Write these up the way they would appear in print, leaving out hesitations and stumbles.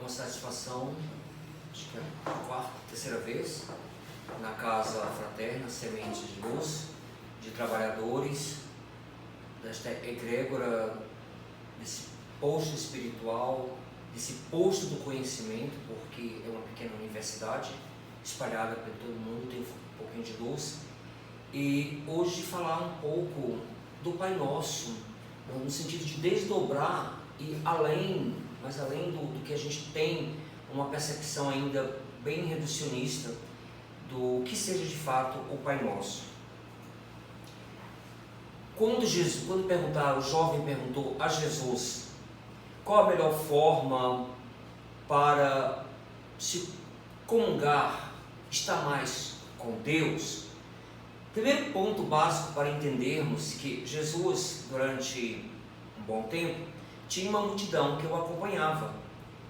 uma satisfação, acho que é a quarta, terceira vez, na Casa Fraterna, Semente de Luz, de trabalhadores, desta egrégora, desse posto espiritual, desse posto do conhecimento, porque é uma pequena universidade, espalhada por todo mundo, tem um pouquinho de luz. E hoje falar um pouco do Pai Nosso, no sentido de desdobrar e além, mas além do que a gente tem, uma percepção ainda bem reducionista do que seja de fato o Pai Nosso. Quando perguntaram, o jovem perguntou a Jesus qual a melhor forma para se comungar, estar mais com Deus, primeiro ponto básico para entendermos que Jesus, durante um bom tempo, tinha uma multidão que o acompanhava,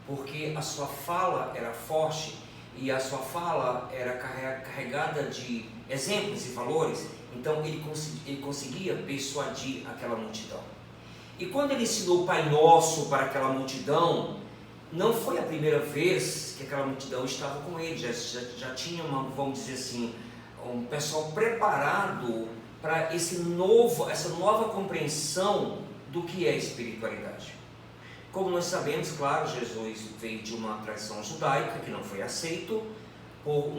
porque a sua fala era forte e a sua fala era carregada de exemplos e valores, então ele conseguia persuadir aquela multidão. E quando ele ensinou o Pai Nosso para aquela multidão, não foi a primeira vez que aquela multidão estava com ele, já tinha vamos dizer assim, um pessoal preparado para essa nova compreensão do que é espiritualidade. Como nós sabemos, claro, Jesus veio de uma tradição judaica que não foi aceito,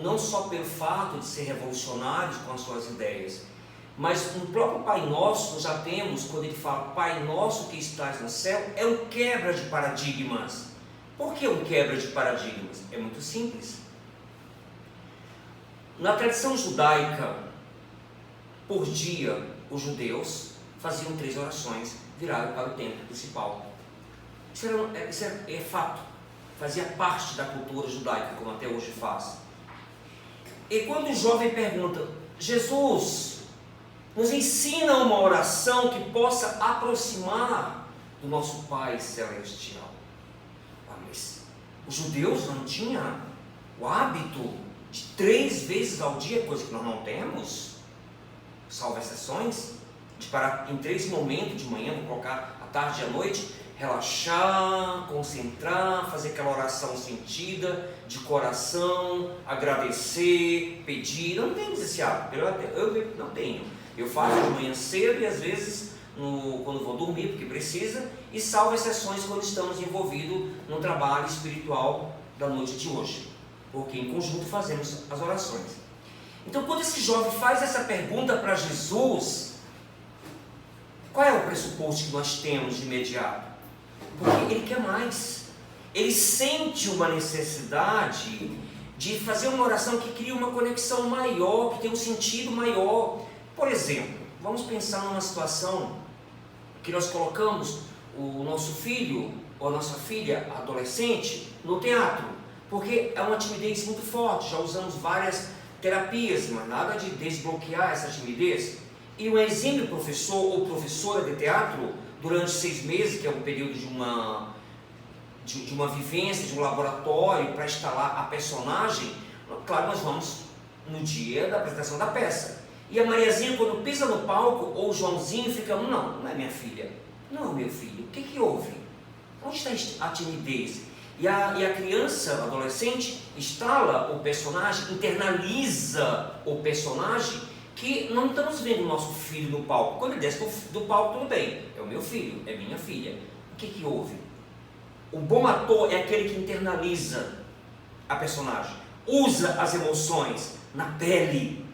não só pelo fato de ser revolucionário com as suas ideias, mas no próprio Pai Nosso nós já temos, quando ele fala Pai Nosso que estás no céu, é um quebra de paradigmas. Por que um quebra de paradigmas? É muito simples. Na tradição judaica, por dia, os judeus faziam 3 orações viradas para o templo principal. Isso é fato, fazia parte da cultura judaica, como até hoje faz. E quando o jovem pergunta, Jesus, nos ensina uma oração que possa aproximar do nosso Pai Celestial. Mas os judeus não tinham o hábito de 3 vezes ao dia, coisa que nós não temos, salvo exceções, de parar em 3 momentos de manhã, vou colocar à tarde e à noite, relaxar, concentrar, fazer aquela oração sentida, de coração, agradecer, pedir. Não temos esse hábito, eu não tenho. Eu faço de manhã cedo e às vezes quando vou dormir, porque precisa, e salvo exceções quando estamos envolvidos no trabalho espiritual da noite de hoje, porque em conjunto fazemos as orações. Então, quando esse jovem faz essa pergunta para Jesus, qual é o pressuposto que nós temos de imediato? Porque ele quer mais, ele sente uma necessidade de fazer uma oração que cria uma conexão maior, que tem um sentido maior. Por exemplo, vamos pensar numa situação que nós colocamos o nosso filho ou a nossa filha adolescente no teatro, porque é uma timidez muito forte, já usamos várias terapias, mas nada de desbloquear essa timidez. E um exímio professor ou professora de teatro, durante 6 meses, que é um período de uma vivência, de um laboratório para instalar a personagem, claro, nós vamos no dia da apresentação da peça. E a Mariazinha, quando pisa no palco, ou o Joãozinho, fica, não é minha filha, não é meu filho, o que houve? Onde está a timidez? E a criança, adolescente, instala o personagem, internaliza o personagem, que não estamos vendo o nosso filho no palco. Quando ele desce do palco, tudo bem, é o meu filho, é minha filha. O que houve? O bom ator é aquele que internaliza a personagem, usa as emoções na pele.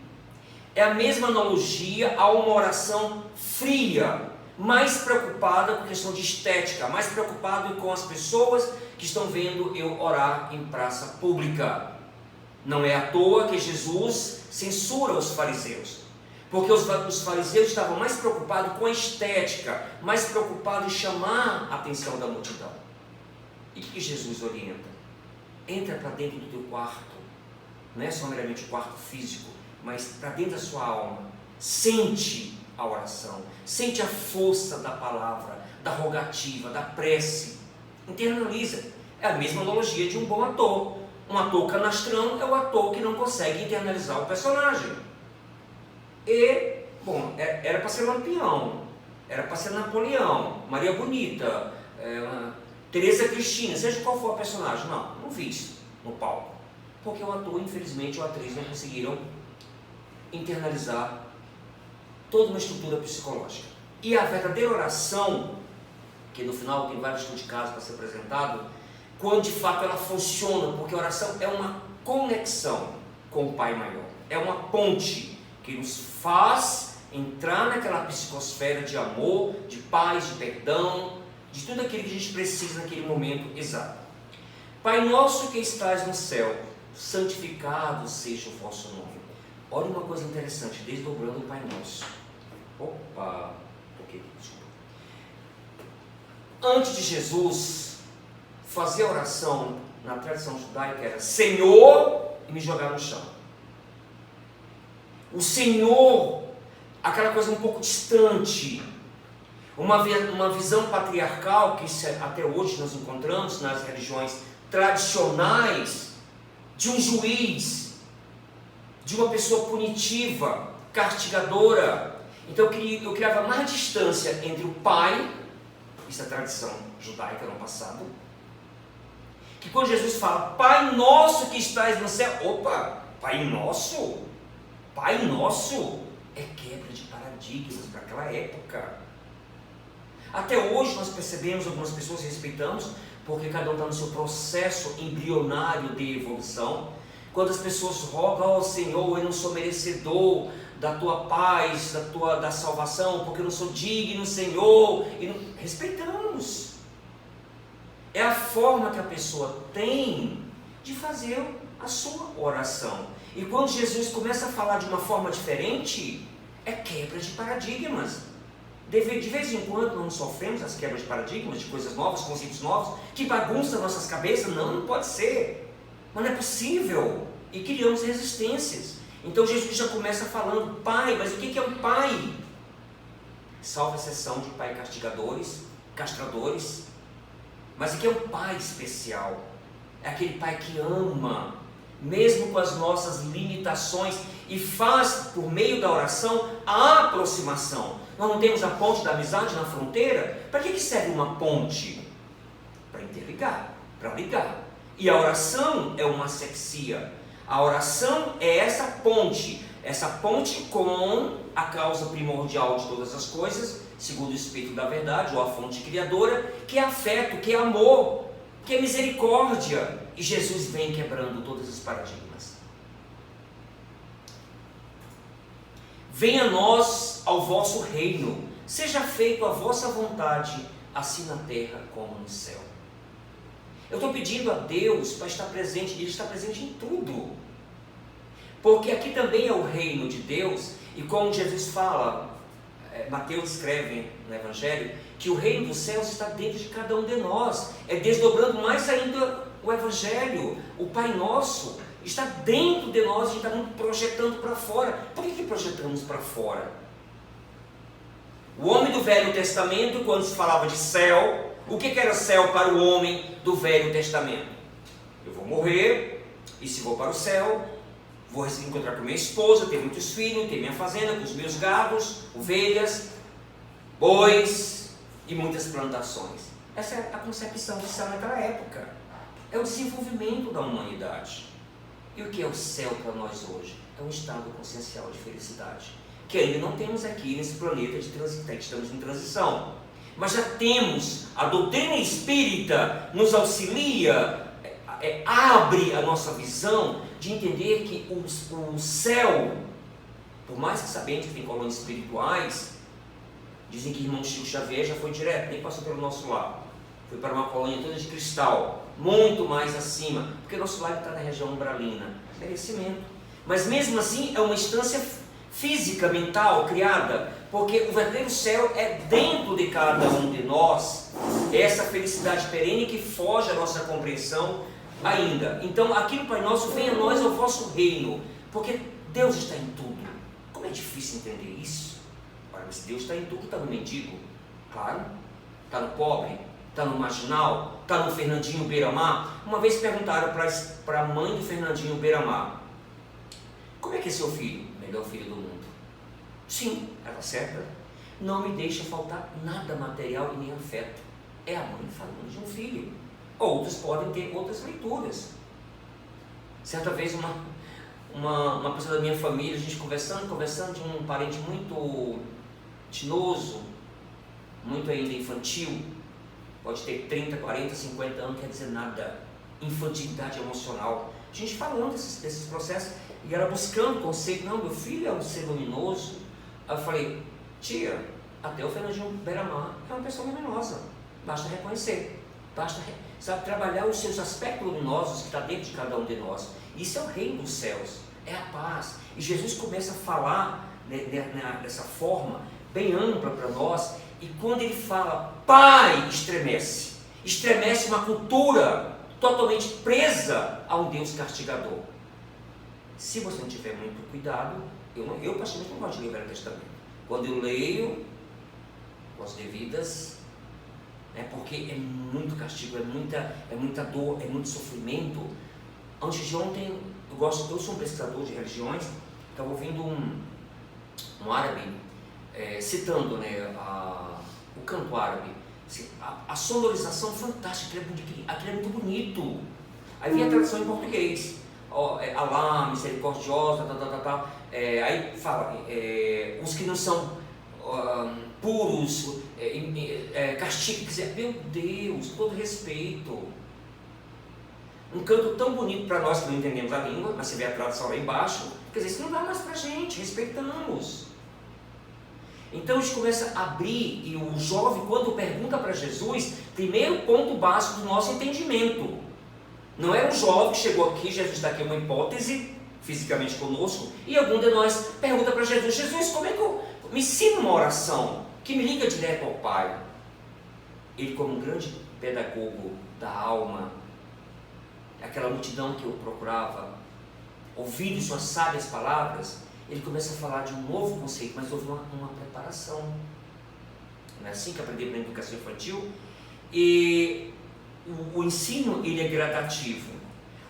É a mesma analogia a uma oração fria, mais preocupada com a questão de estética, mais preocupado com as pessoas que estão vendo eu orar em praça pública. Não é à toa que Jesus censura os fariseus, porque os fariseus estavam mais preocupados com a estética, mais preocupados em chamar a atenção da multidão. E o que Jesus orienta? Entra para dentro do teu quarto, não é só meramente o quarto físico, mas para dentro da sua alma, sente a oração, sente a força da palavra, da rogativa, da prece, internaliza. É a mesma analogia de um bom ator. Um ator canastrão é o ator que não consegue internalizar o personagem. E, bom, era para ser Lampião, era para ser Napoleão, Maria Bonita, Teresa Cristina, seja qual for a personagem, não vi isso no palco, porque o ator, infelizmente, ou a atriz não conseguiram internalizar toda uma estrutura psicológica. E a verdadeira oração, que no final tem vários estudos de caso para ser apresentado, quando de fato ela funciona, porque a oração é uma conexão com o Pai Maior, é uma ponte que nos faz entrar naquela psicosfera de amor, de paz, de perdão, de tudo aquilo que a gente precisa naquele momento exato. Pai nosso que estás no céu, santificado seja o vosso nome. Olha uma coisa interessante, desdobrando o Pai Nosso. Opa, toquei, desculpa. Antes de Jesus fazer a oração na tradição judaica era Senhor e me jogar no chão. O Senhor, aquela coisa um pouco distante, uma visão patriarcal que até hoje nós encontramos nas religiões tradicionais, de um juiz, de uma pessoa punitiva, castigadora. Então eu criava mais distância entre o pai, isso é a tradição judaica no passado, que quando Jesus fala, Pai nosso que estás no céu, opa, Pai nosso é quebra de paradigmas para aquela época. Até hoje nós percebemos, algumas pessoas respeitamos, porque cada um está no seu processo embrionário de evolução. Quando as pessoas rogam ao Senhor, eu não sou merecedor da tua paz, da salvação, porque eu não sou digno, Senhor, e não... respeitamos. É a forma que a pessoa tem de fazer a sua oração. E quando Jesus começa a falar de uma forma diferente, é quebra de paradigmas. De vez em quando nós sofremos as quebras de paradigmas, de coisas novas, conceitos novos, que bagunçam nossas cabeças. Não pode ser, mas não é possível, e criamos resistências. Então Jesus já começa falando, Pai, mas o que é um pai? Salvo exceção de pai castigadores, castradores, mas o que é um pai especial? É aquele pai que ama, mesmo com as nossas limitações, e faz, por meio da oração, a aproximação. Nós não temos a ponte da amizade na fronteira? Para que serve uma ponte? Para interligar, para ligar. E a oração é uma asepsia. A oração é essa ponte com a causa primordial de todas as coisas, segundo o Espírito da Verdade, ou a fonte criadora, que é afeto, que é amor, que é misericórdia. E Jesus vem quebrando todos os paradigmas. Venha a nós ao vosso reino, seja feita a vossa vontade, assim na terra como no céu. Eu estou pedindo a Deus para estar presente, Ele está presente em tudo. Porque aqui também é o reino de Deus, e como Jesus fala, Mateus escreve no Evangelho, que o reino dos céus está dentro de cada um de nós. É desdobrando mais ainda o Evangelho, o Pai Nosso. Está dentro de nós, a gente está projetando para fora. Por que projetamos para fora? O homem do Velho Testamento, quando se falava de céu, o que era céu para o homem do Velho Testamento? Eu vou morrer, e se vou para o céu, vou encontrar com minha esposa, ter muitos filhos, ter minha fazenda, com os meus gados, ovelhas, bois e muitas plantações. Essa é a concepção de céu naquela época. É o desenvolvimento da humanidade. E o que é o céu para nós hoje? É um estado consciencial de felicidade, que ainda não temos aqui nesse planeta de transição, estamos em transição. Mas já temos, a doutrina espírita nos auxilia, abre a nossa visão de entender que o céu, por mais que sabemos que tem colônias espirituais, dizem que irmão Chico Xavier já foi direto, nem passou pelo nosso lado. Foi para uma colônia toda de cristal, muito mais acima, porque nosso lar está na região umbralina, merecimento. Mas mesmo assim é uma instância física, mental, criada, porque o verdadeiro céu é dentro de cada um de nós, essa felicidade perene que foge à nossa compreensão ainda. Então aqui no Pai Nosso, venha a nós ao vosso reino, porque Deus está em tudo. Como é difícil entender isso? Ora, mas Deus está em tudo, está no mendigo, claro, está no pobre, está no marginal, está no Fernandinho Beiramar. Uma vez perguntaram para a mãe do Fernandinho Beiramar, como é que é seu filho? Melhor filho do mundo. Sim, ela está certa. Não me deixa faltar nada material e nem afeto. é a mãe falando de um filho. Outros podem ter outras leituras. Certa vez uma pessoa da minha família, a gente conversando de um parente muito tinoso, muito ainda infantil, pode ter 30, 40, 50 anos, não quer dizer nada, infantilidade emocional. A gente falando desses processos, e ela buscando conceito, não, meu filho é um ser luminoso. Aí eu falei, tia, até o Fernandinho Beiramar é uma pessoa luminosa, basta reconhecer, sabe, trabalhar os seus aspectos luminosos que está dentro de cada um de nós. Isso é o reino dos céus, é a paz. E Jesus começa a falar dessa forma bem ampla para nós, e quando ele fala Pai, estremece uma cultura totalmente presa a um Deus castigador. Se você não tiver muito cuidado, eu particularmente não gosto de ler o Velho Testamento. Quando eu leio com as devidas, porque é muito castigo, é muita dor, é muito sofrimento. Antes de ontem, eu sou um pesquisador de religiões, estava ouvindo um árabe citando o canto árabe, a sonorização fantástica, aquilo é muito bonito. Aí vinha a tradução em português, Alá, misericordiosa, aí fala, os que não são puros, castigo, meu Deus, com todo respeito. Um canto tão bonito para nós que não entendemos a língua, mas você vê a tradução lá embaixo, quer dizer, isso não dá mais para a gente, respeitamos. Então a gente começa a abrir, e o jovem, quando pergunta para Jesus, primeiro ponto básico do nosso entendimento. Não é um jovem que chegou aqui, Jesus está aqui, uma hipótese, fisicamente conosco, e algum de nós pergunta para Jesus, Jesus, como é que eu me ensino uma oração que me liga direto ao Pai? Ele, como um grande pedagogo da alma, aquela multidão que eu procurava, ouvindo suas sábias palavras, ele começa a falar de um novo conceito, mas houve uma preparação. Não é assim que aprendemos na educação infantil? E o ensino, ele é gradativo.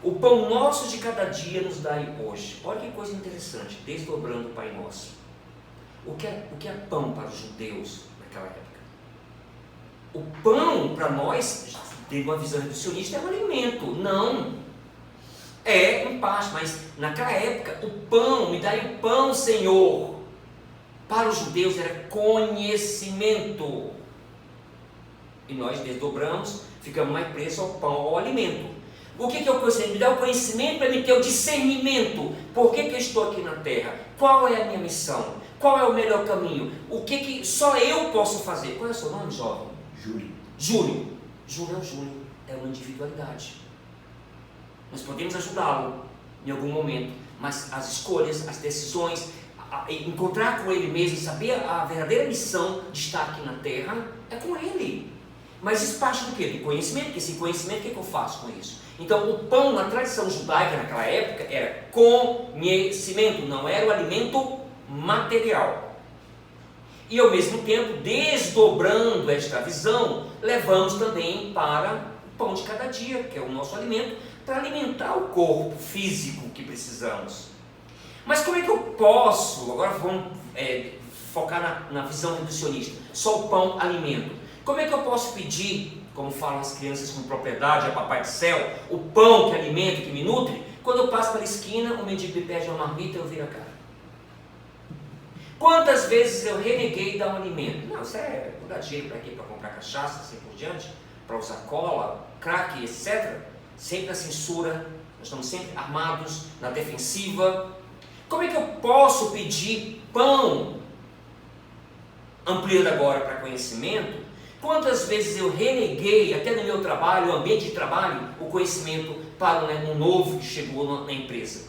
O pão nosso de cada dia nos dai hoje. Olha que coisa interessante, desdobrando o Pai Nosso. O que é pão para os judeus naquela época? O pão para nós, de uma visão reducionista, é um alimento. Não. É um pasto, mas naquela época, o pão, me dai o pão, Senhor. Para os judeus era conhecimento. E nós desdobramos, ficamos mais presos ao pão, ao alimento. O que é o conhecimento? Me dá o conhecimento para me ter o discernimento. Por que eu estou aqui na terra? Qual é a minha missão? Qual é o melhor caminho? O que só eu posso fazer? Qual é o seu nome, jovem? Júlio. Júlio. Júlio é uma individualidade. Nós podemos ajudá-lo em algum momento, mas as escolhas, as decisões, encontrar com ele mesmo, saber a verdadeira missão de estar aqui na terra, é com ele. Mas isso parte do quê? Do conhecimento. Porque esse conhecimento, o que eu faço com isso? Então, o pão na tradição judaica naquela época era conhecimento, não era o alimento material. E ao mesmo tempo, desdobrando esta visão, levamos também para o pão de cada dia, que é o nosso alimento, para alimentar o corpo físico que precisamos. Mas como é que eu posso, agora vamos focar na visão reducionista, só o pão, alimento. Como é que eu posso pedir, como falam as crianças com propriedade, a Papai do Céu, o pão que alimenta, que me nutre, quando eu passo pela esquina, o mendigo me pede uma marmita e eu viro a cara? Quantas vezes eu reneguei dar um alimento? Não, isso é dar dinheiro para quê? Para comprar cachaça, assim por diante, para usar cola, crack, etc. Sempre na censura, nós estamos sempre armados, na defensiva. Como é que eu posso pedir pão? Ampliando agora para conhecimento, quantas vezes eu reneguei, até no meu trabalho, no ambiente de trabalho, o conhecimento para um novo que chegou na empresa?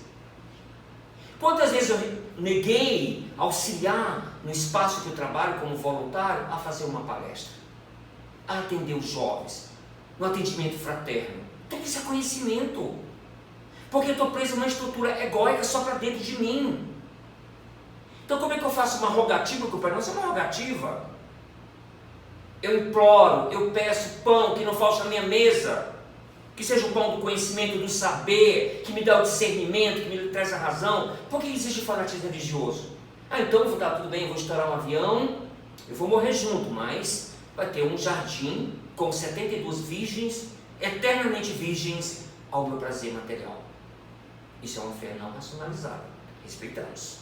Quantas vezes eu neguei auxiliar no espaço que eu trabalho como voluntário a fazer uma palestra, a atender os jovens, no atendimento fraterno? Tudo isso é conhecimento, porque eu estou preso numa estrutura egóica só para dentro de mim. Então como é que eu faço uma rogativa com o Pai Nosso? É uma rogativa. Eu imploro, eu peço pão que não falte na minha mesa, que seja o pão do conhecimento, do saber, que me dá o discernimento, que me traz a razão. Por que existe fanatismo religioso? Então eu vou dar tudo bem, eu vou estourar um avião, eu vou morrer junto, mas vai ter um jardim com 72 virgens, eternamente virgens ao meu prazer material. Isso é uma fé não racionalizada, respeitamos.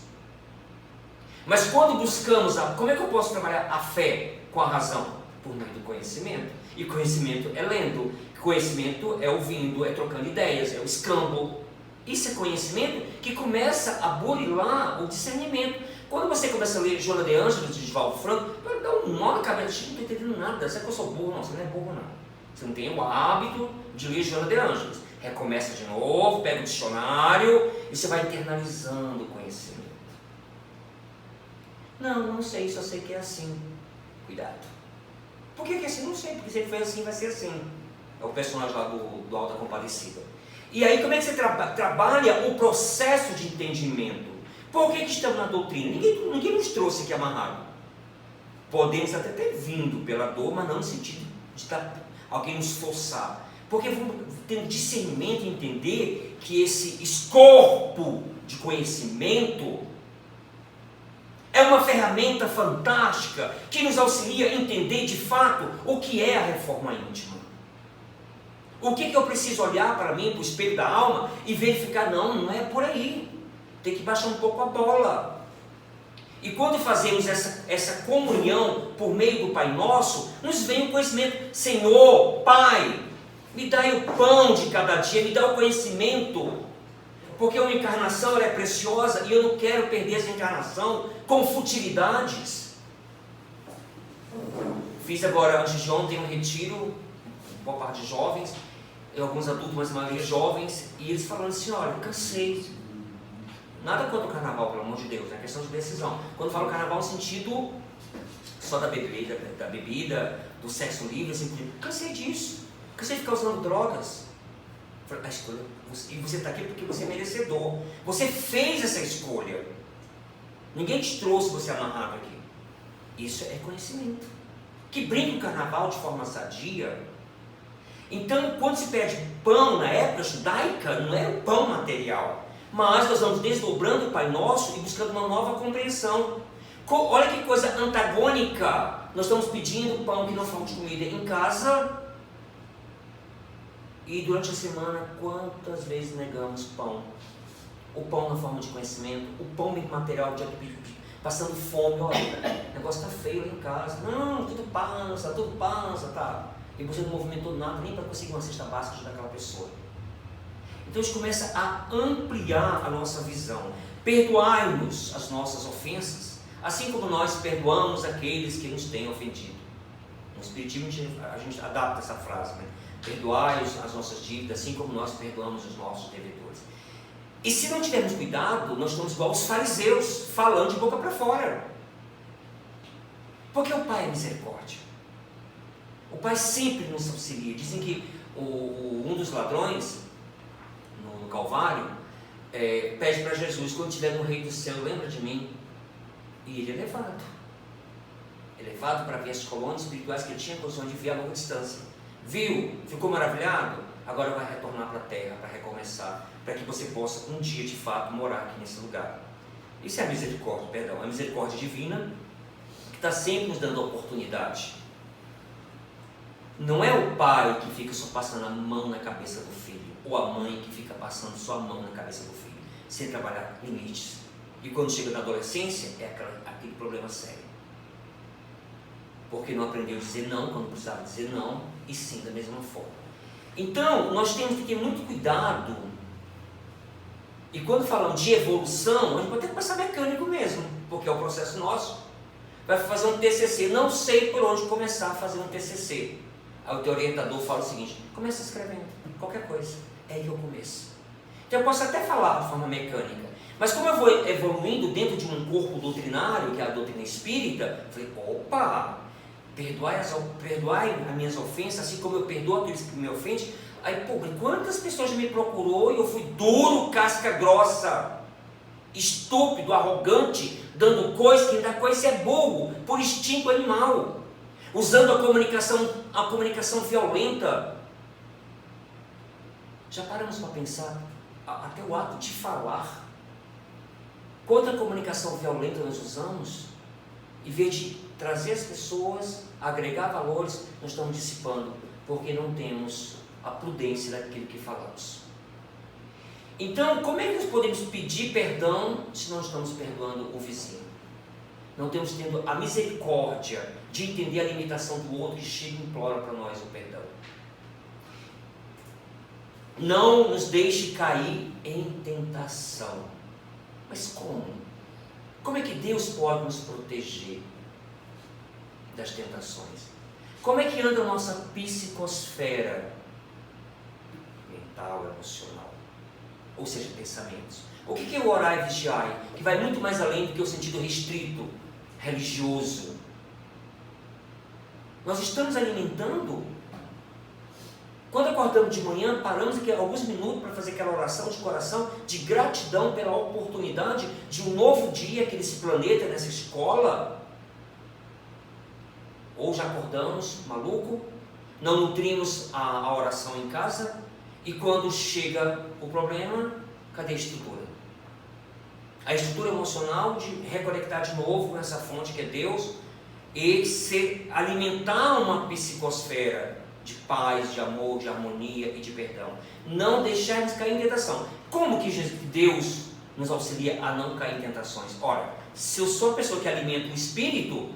Mas quando buscamos, como é que eu posso trabalhar a fé com a razão? Por meio do conhecimento. E conhecimento é lendo, conhecimento é ouvindo, é trocando ideias, é o escambo. Isso é conhecimento que começa a burilar o discernimento. Quando você começa a ler Joana de Ângeles, de Divaldo Franco, vai dar um nó na cabeça, não estou entendendo nada, será que eu sou burro? Não, você não é burro não. Você não tem o hábito de ler Joana de Ângeles. Recomeça de novo, pega o dicionário e você vai internalizando o conhecimento. Não sei, só sei que é assim. Cuidado. Por que é assim? Não sei, porque se ele foi assim, vai ser assim. É o personagem lá do Auto da Compadecida. E aí como é que você trabalha o processo de entendimento? Por que estamos na doutrina? Ninguém nos trouxe aqui amarrado. Podemos até ter vindo pela dor, mas não no sentido de alguém nos forçar. Porque vamos ter um discernimento e entender que esse escorpo de conhecimento é uma ferramenta fantástica que nos auxilia a entender de fato o que é a reforma íntima. O que eu preciso olhar para mim, para o espelho da alma e verificar, não é por aí. Tem que baixar um pouco a bola. E quando fazemos essa comunhão por meio do Pai Nosso, nos vem o conhecimento. Senhor, Pai, me dai o pão de cada dia, me dá o conhecimento. Porque uma encarnação ela é preciosa e eu não quero perder essa encarnação com futilidades. Fiz agora, antes de ontem, um retiro, boa parte de jovens, alguns adultos, mas a maioria jovens, e eles falando assim, olha, cansei. Nada contra o carnaval, pelo amor de Deus, é questão de decisão. Quando falo carnaval no sentido só da bebida, do sexo livre, assim, cansei disso. Cansei de ficar usando drogas. A escolha, e você está aqui porque você é merecedor. Você fez essa escolha. Ninguém te trouxe você amarrado aqui. Isso é conhecimento. Que brinca o carnaval de forma sadia. Então, quando se pede pão na época judaica, não é o pão material. Mas nós vamos desdobrando o Pai Nosso e buscando uma nova compreensão. Olha que coisa antagônica. Nós estamos pedindo pão que não falte comida em casa. E durante a semana, quantas vezes negamos pão? O pão na forma de conhecimento, o pão material, de passando fome. Olha, o negócio está feio lá em casa. Não, tudo pança, tá. E você não movimentou nada, nem para conseguir uma cesta básica daquela pessoa. Então a gente começa a ampliar a nossa visão. Perdoai-nos as nossas ofensas, assim como nós perdoamos aqueles que nos têm ofendido. No Espiritismo a gente adapta essa frase, né? Perdoai as nossas dívidas, assim como nós perdoamos os nossos devedores. E se não tivermos cuidado, nós estamos igual aos fariseus, falando de boca para fora. Porque o Pai é misericórdia. O Pai sempre nos auxilia. Dizem que um dos ladrões, no Calvário, pede para Jesus, quando estiver no reino do céu, lembra de mim. E ele é levado. É levado para ver as colônias espirituais que ele tinha condição de ver a longa distância. Viu? Ficou maravilhado? Agora vai retornar para a terra, para recomeçar, para que você possa um dia de fato morar aqui nesse lugar. Isso é a misericórdia, perdão, a misericórdia divina, que está sempre nos dando a oportunidade. Não é o pai que fica só passando a mão na cabeça do filho, ou a mãe que fica passando só a mão na cabeça do filho, sem trabalhar limites. E quando chega na adolescência, é aquele problema sério. Porque não aprendeu a dizer não quando precisava dizer não, e sim da mesma forma. Então, nós temos que ter muito cuidado. E quando falamos de evolução, a gente pode até começar mecânico mesmo, porque é o processo nosso. Vai fazer um TCC, não sei por onde começar a fazer um TCC. Aí o teu orientador fala o seguinte, começa escrevendo, qualquer coisa, é aí que eu começo. Então eu posso até falar de forma mecânica, mas como eu vou evoluindo dentro de um corpo doutrinário, que é a doutrina espírita, eu falei, opa, perdoai as minhas ofensas, assim como eu perdoo aqueles que me ofendem. Aí, pô, quantas pessoas me procurou e eu fui duro, casca grossa, estúpido, arrogante, dando coisa que ainda coisa é burro, por instinto animal, usando a comunicação violenta. Já paramos para pensar, até o ato de falar, quanta comunicação violenta nós usamos? Em vez de trazer as pessoas, agregar valores, nós estamos dissipando, porque não temos a prudência daquilo que falamos. Então, como é que nós podemos pedir perdão se não estamos perdoando o vizinho? Não temos tendo a misericórdia de entender a limitação do outro que chega e implora para nós o perdão. Não nos deixe cair em tentação. Mas como? Como é que Deus pode nos proteger das tentações? Como é que anda a nossa psicosfera mental, emocional? Ou seja, pensamentos. O que é o orar e vigiar? Que vai muito mais além do que o sentido restrito, religioso. Nós estamos alimentando. Quando acordamos de manhã, paramos aqui alguns minutos para fazer aquela oração de coração, de gratidão pela oportunidade de um novo dia aqui nesse planeta, nessa escola. Ou já acordamos, maluco, não nutrimos a oração em casa, e quando chega o problema, cadê a estrutura? A estrutura emocional de reconectar de novo com essa fonte que é Deus, e alimentar uma psicosfera de paz, de amor, de harmonia e de perdão. Não deixarmos cair em tentação. Como que Deus nos auxilia a não cair em tentações? Ora, se eu sou a pessoa que alimenta o espírito,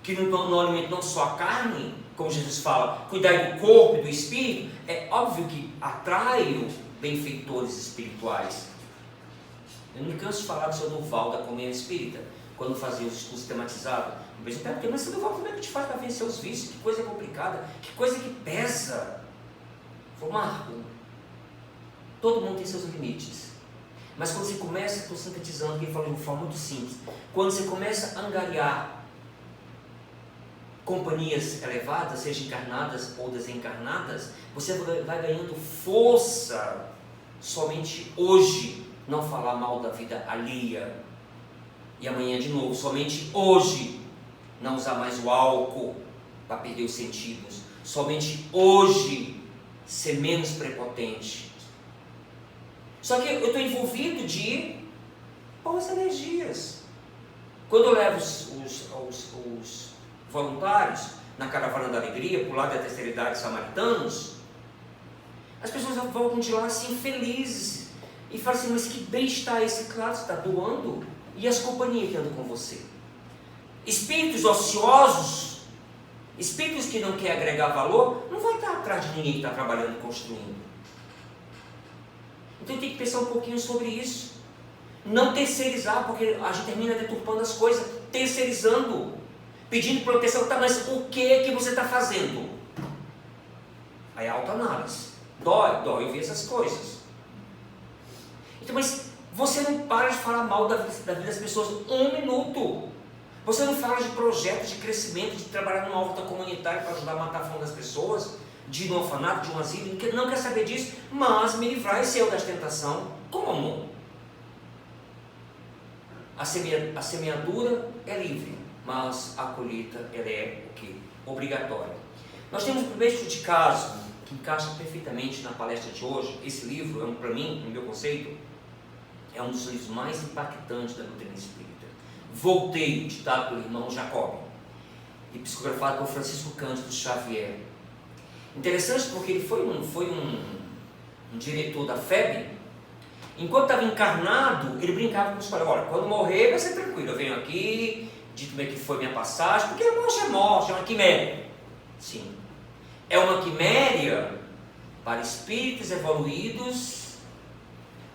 que não alimenta não só a carne, como Jesus fala, cuidar do corpo e do espírito, é óbvio que atraio benfeitores espirituais. Eu não me canso de falar do seu Durval da Comunhão Espírita, quando fazia os estudos tematizados. Eu pensei, mas seu Durval, como é que te faz para vencer os vícios? Que coisa complicada, que coisa que pesa. Falei, Marco, todo mundo tem seus limites. Mas quando você começa, estou sintetizando, que ele falou de uma forma muito simples, quando você começa a angariar companhias elevadas, seja encarnadas ou desencarnadas, você vai ganhando força somente hoje, não falar mal da vida alheia, e amanhã de novo, somente hoje, não usar mais o álcool para perder os sentidos, somente hoje, ser menos prepotente. Só que eu estou envolvido de boas energias. Quando eu levo os voluntários na Caravana da Alegria, por lá da terceira idade, samaritanos, as pessoas voltam de lá assim felizes e falam assim, mas que bem-estar esse, claro, você está doando, e as companhias que andam com você? Espíritos ociosos, espíritos que não querem agregar valor, não vai estar atrás de ninguém que está trabalhando e construindo. Então tem que pensar um pouquinho sobre isso. Não terceirizar, porque a gente termina deturpando as coisas, terceirizando, pedindo proteção. Tá, mas o que você está fazendo? Aí é autoanálise. Dói ouvir essas coisas. Então, mas você não para de falar mal da vida das pessoas um minuto. Você não fala de projetos de crescimento, de trabalhar numa horta comunitária para ajudar a matar a fome das pessoas, de ir no orfanato, de um asilo, não quer saber disso, mas me livrar esse eu das tentações. Como? A semeadura é livre, mas a colheita ela é o quê? Obrigatória. Nós temos um primeiro estudo de caso que encaixa perfeitamente na palestra de hoje. Esse livro, para mim, no meu conceito, é um dos livros mais impactantes da doutrina espírita. Voltei, ditado pelo irmão Jacob, e psicografado por Francisco Cândido Xavier. Interessante porque ele foi um diretor da FEB. Enquanto estava encarnado, ele brincava com os colegas, olha, quando morrer vai ser tranquilo, eu venho aqui, digo como é que foi minha passagem, porque a morte é uma quiméria. Sim, é uma quiméria para espíritos evoluídos,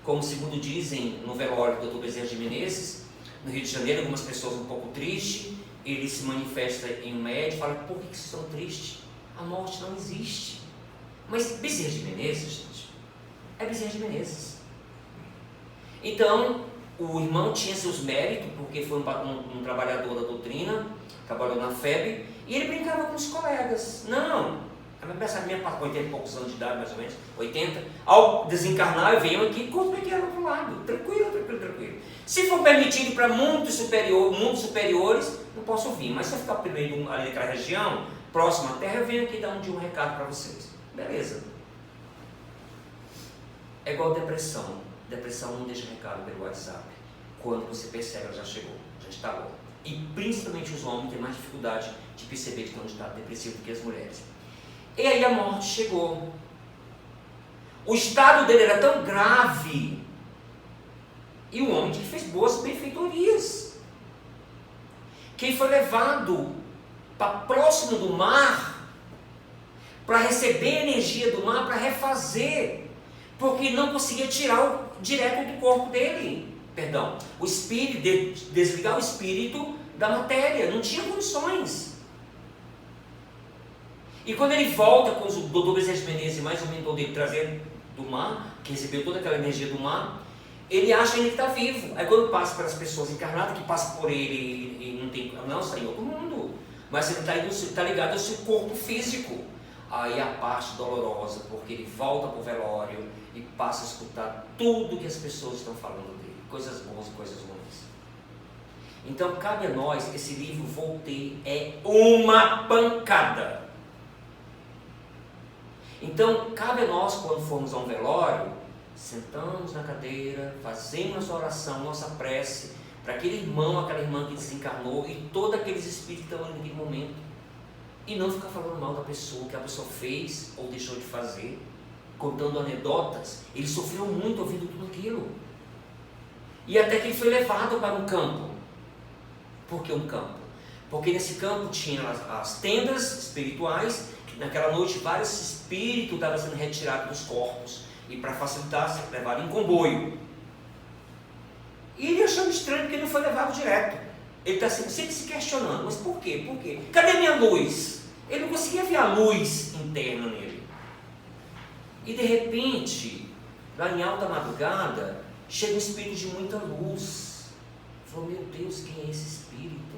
como segundo dizem no velório do Dr. Bezerra de Menezes, no Rio de Janeiro, algumas pessoas um pouco tristes, ele se manifesta em um médico e fala, por que vocês estão tristes? A morte não existe. Mas Bezerra de Menezes, gente, é Bezerra de Menezes. Então, o irmão tinha seus méritos, porque foi um trabalhador da doutrina, trabalhou na FEB, e ele brincava com os colegas. Não, a minha pensar, minha parte, 80 e poucos anos de idade, mais ou menos, 80, ao desencarnar, eu venho aqui e conto que era do lado, tranquilo. Se for permitido para mundos superiores, não posso vir, mas se eu ficar primeiro ali naquela região, próxima à Terra, eu venho aqui dar um recado para vocês. Beleza. É igual depressão. Depressão não deixa recado pelo WhatsApp. Quando você percebe, ela já chegou, já instalou. E principalmente os homens têm mais dificuldade de perceber que estão em estado depressivo do que as mulheres. E aí a morte chegou. O estado dele era tão grave. E o homem que fez boas benfeitorias. Que ele foi levado para próximo do mar, para receber a energia do mar, para refazer. Porque ele não conseguia tirar direto do corpo dele. Perdão, o espírito, desligar o espírito da matéria, não tinha condições. E quando ele volta com o Dr. Bezerra de Menezes, mais o mentor dele, trazendo do mar, que recebeu toda aquela energia do mar, ele acha ainda que está vivo. Aí quando passa para as pessoas encarnadas, que passam por ele e não tem, não, está em outro mundo, mas ele está ligado ao seu corpo físico. Aí a parte dolorosa, porque ele volta para o velório e passa a escutar tudo que as pessoas estão falando dele, coisas boas e coisas ruins. Então cabe a nós, esse livro Voltei é uma pancada. Então cabe a nós, quando formos a um velório, sentamos na cadeira, fazemos nossa oração, nossa prece, para aquele irmão, aquela irmã que desencarnou e todos aqueles espíritos que estão ali naquele momento. E não ficar falando mal da pessoa, que a pessoa fez ou deixou de fazer, contando anedotas. Ele sofreu muito ouvindo tudo aquilo. E até que ele foi levado para um campo. Por que um campo? Porque nesse campo tinha as tendas espirituais, que naquela noite vários espíritos estavam sendo retirados dos corpos. E para facilitar, levaram em comboio. E ele achando estranho porque ele não foi levado direto. Ele está sempre se questionando, mas por quê? Por quê? Cadê minha luz? Ele não conseguia ver a luz interna nele. E de repente, lá em alta madrugada, chega um espírito de muita luz. Falou, meu Deus, quem é esse espírito?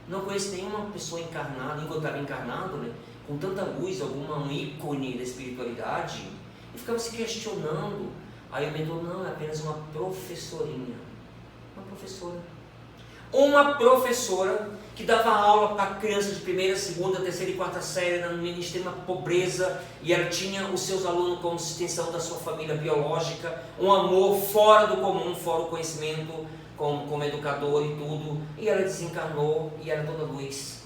Não conheço nenhuma pessoa encarnada, enquanto estava encarnado, né, com tanta luz, um ícone da espiritualidade. E ficava se questionando. Aí o mentor, não, é apenas uma professorinha. Uma professora. Uma professora que dava aula para crianças de primeira, segunda, terceira e quarta série, em extrema pobreza, e ela tinha os seus alunos como extensão da sua família biológica, um amor fora do comum, fora o conhecimento, como educador e tudo, e ela desencarnou e era toda luz.